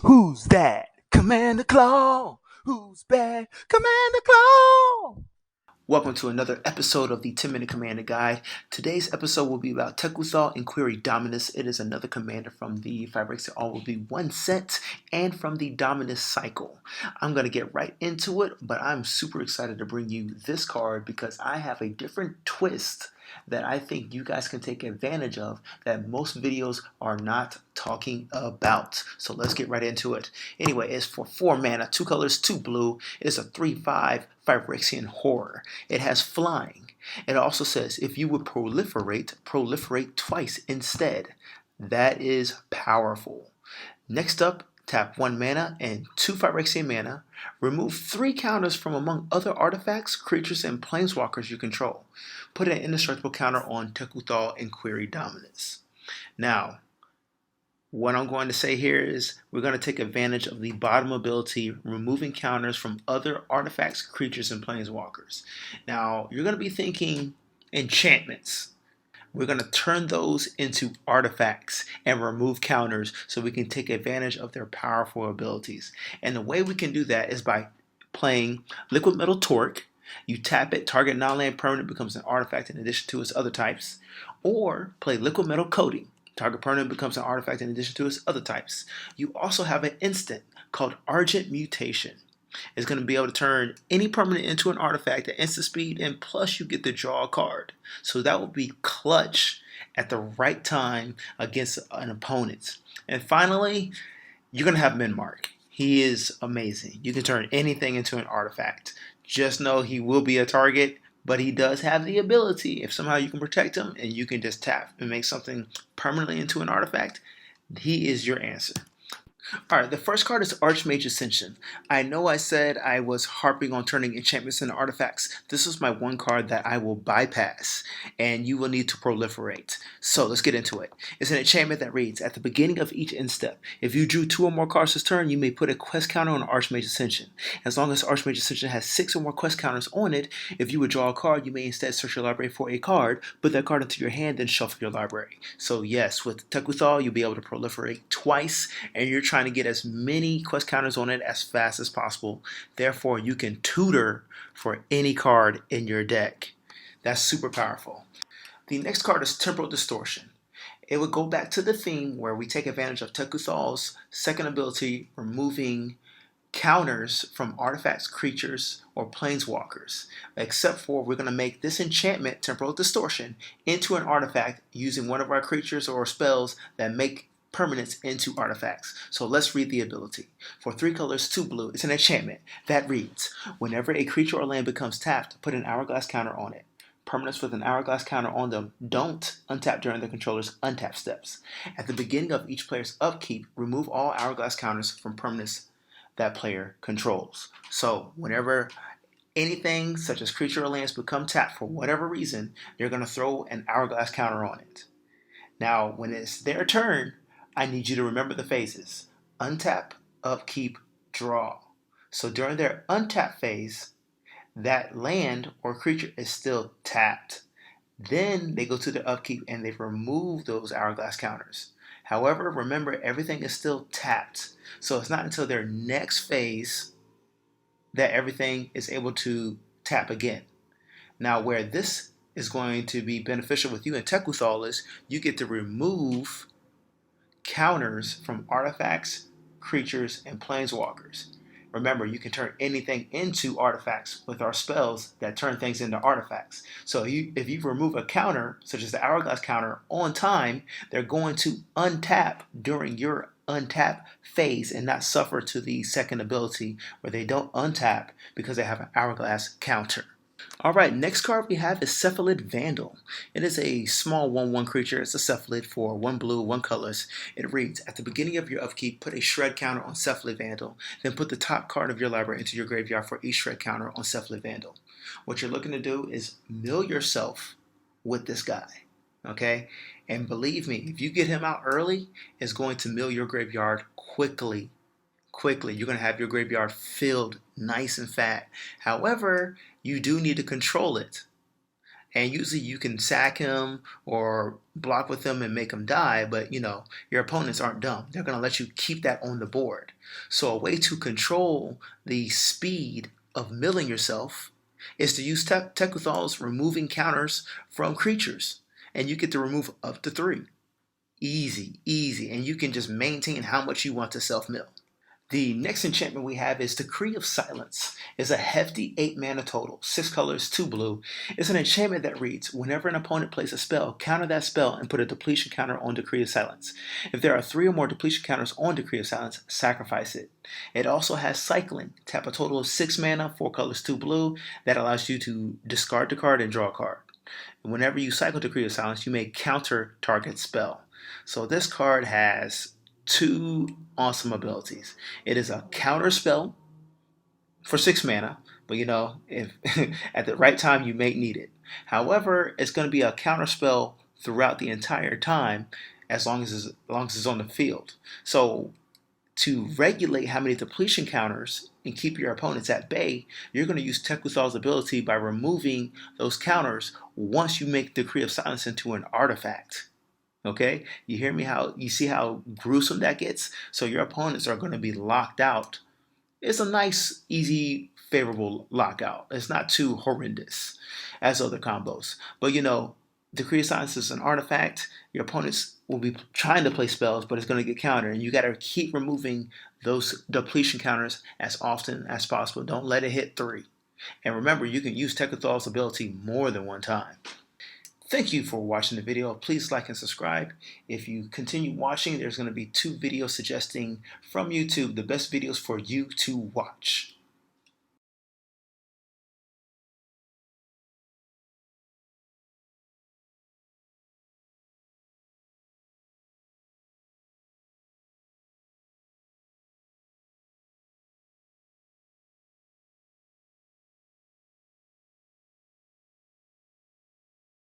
Who's that? Commander Claw. Who's bad? Commander Claw. Welcome to another episode of the 10-Minute Commander Guide. Today's episode will be about Tekuthal Inquiry Dominus. It is another commander from the Phyrexia, all will be 1 cent, and from the Dominus cycle. I'm going to get right into it, but I'm super excited to bring you this card because I have a different twist that I think you guys can take advantage of that most videos are not talking about. So let's get right into it. Anyway, it's for 4 mana, 2 colors, 2 blue. It is a 3/5 Phyrexian horror. It has flying. It also says if you would proliferate twice instead. That is powerful. Next up, tap 1 mana and 2 Phyrexian mana. Remove 3 counters from among other artifacts, creatures, and planeswalkers you control. Put an indestructible counter on Tekuthal Inquiry Dominus. Now, what I'm going to say here is we're going to take advantage of the bottom ability, removing counters from other artifacts, creatures, and planeswalkers. Now, you're going to be thinking enchantments. We're going to turn those into artifacts and remove counters so we can take advantage of their powerful abilities. And the way we can do that is by playing Liquid Metal Torque. You tap it, target non-land permanent becomes an artifact in addition to its other types. Or play Liquid Metal Coating. Target permanent becomes an artifact in addition to its other types. You also have an instant called Argent Mutation. It's going to be able to turn any permanent into an artifact at instant speed, and plus you get to draw a card. So that will be clutch at the right time against an opponent. And finally, you're going to have Minmark. He is amazing. You can turn anything into an artifact. Just know he will be a target, but he does have the ability, if somehow you can protect him and you can just tap and make something permanently into an artifact, he is your answer. Alright, the first card is Archmage Ascension. I know I said I was harping on turning enchantments into artifacts. This is my one card that I will bypass, and you will need to proliferate. So let's get into it. It's an enchantment that reads, at the beginning of each end step, if you drew 2 or more cards this turn, you may put a quest counter on Archmage Ascension. As long as Archmage Ascension has 6 or more quest counters on it, if you would draw a card, you may instead search your library for a card, put that card into your hand, then shuffle your library. So yes, with Tekuthal, you'll be able to proliferate twice, and you're trying to get as many quest counters on it as fast as possible. Therefore, you can tutor for any card in your deck. That's super powerful. The next card is Temporal Distortion. It would go back to the theme where we take advantage of Tekuthal's second ability, removing counters from artifacts, creatures, or planeswalkers. Except for we're going to make this enchantment, Temporal Distortion, into an artifact using one of our creatures or spells that make permanents into artifacts. So let's read the ability. For 3 colors, 2 blue, it's an enchantment that reads, whenever a creature or land becomes tapped, put an hourglass counter on it. Permanents with an hourglass counter on them don't untap during the controller's untap steps. At the beginning of each player's upkeep, remove all hourglass counters from permanents that player controls. So whenever anything such as creature or lands become tapped for whatever reason, you're going to throw an hourglass counter on it. Now, when it's their turn, I need you to remember the phases. Untap, upkeep, draw. So during their untap phase, that land or creature is still tapped. Then they go to their upkeep and they remove those hourglass counters. However, remember everything is still tapped. So it's not until their next phase that everything is able to tap again. Now where this is going to be beneficial with you in Tekuthal is you get to remove counters from artifacts, creatures, and planeswalkers. Remember, you can turn anything into artifacts with our spells that turn things into artifacts. So if you remove a counter, such as the hourglass counter, on time, they're going to untap during your untap phase and not suffer to the second ability where they don't untap because they have an hourglass counter. Alright, next card we have is Cephalid Vandal. It is a small 1/1 creature. It's a Cephalid for 1 blue, 1 colors. It reads, at the beginning of your upkeep, put a shred counter on Cephalid Vandal. Then put the top card of your library into your graveyard for each shred counter on Cephalid Vandal. What you're looking to do is mill yourself with this guy. Okay? And believe me, if you get him out early, it's going to mill your graveyard quickly. You're going to have your graveyard filled nice and fat. However, you do need to control it. And usually you can sack him or block with him and make him die, but your opponents aren't dumb. They're going to let you keep that on the board. So a way to control the speed of milling yourself is to use Tekuthal's removing counters from creatures. And you get to remove up to 3. Easy, easy. And you can just maintain how much you want to self-mill. The next enchantment we have is Decree of Silence. It's a hefty 8 mana total, 6 colors, 2 blue. It's an enchantment that reads, whenever an opponent plays a spell, counter that spell and put a depletion counter on Decree of Silence. If there are 3 or more depletion counters on Decree of Silence, sacrifice it. It also has Cycling. Tap a total of 6 mana, 4 colors, 2 blue. That allows you to discard the card and draw a card. And whenever you cycle Decree of Silence, you may counter target spell. So this card has 2 awesome abilities. It is a Counterspell for 6 mana, but if at the right time you may need it. However, it's going to be a Counterspell throughout the entire time as long as it's on the field. So to regulate how many depletion counters and keep your opponents at bay, you're going to use Tekuthal's ability by removing those counters once you make Decree of Silence into an artifact. Okay, you hear me? You see how gruesome that gets? So your opponents are going to be locked out. It's a nice, easy, favorable lockout. It's not too horrendous as other combos. But Decree of Silence is an artifact. Your opponents will be trying to play spells, but it's going to get countered. And you got to keep removing those depletion counters as often as possible. Don't let it hit 3. And remember, you can use Tekuthal's ability more than one time. Thank you for watching the video. Please like and subscribe. If you continue watching, there's going to be 2 videos suggesting from YouTube the best videos for you to watch.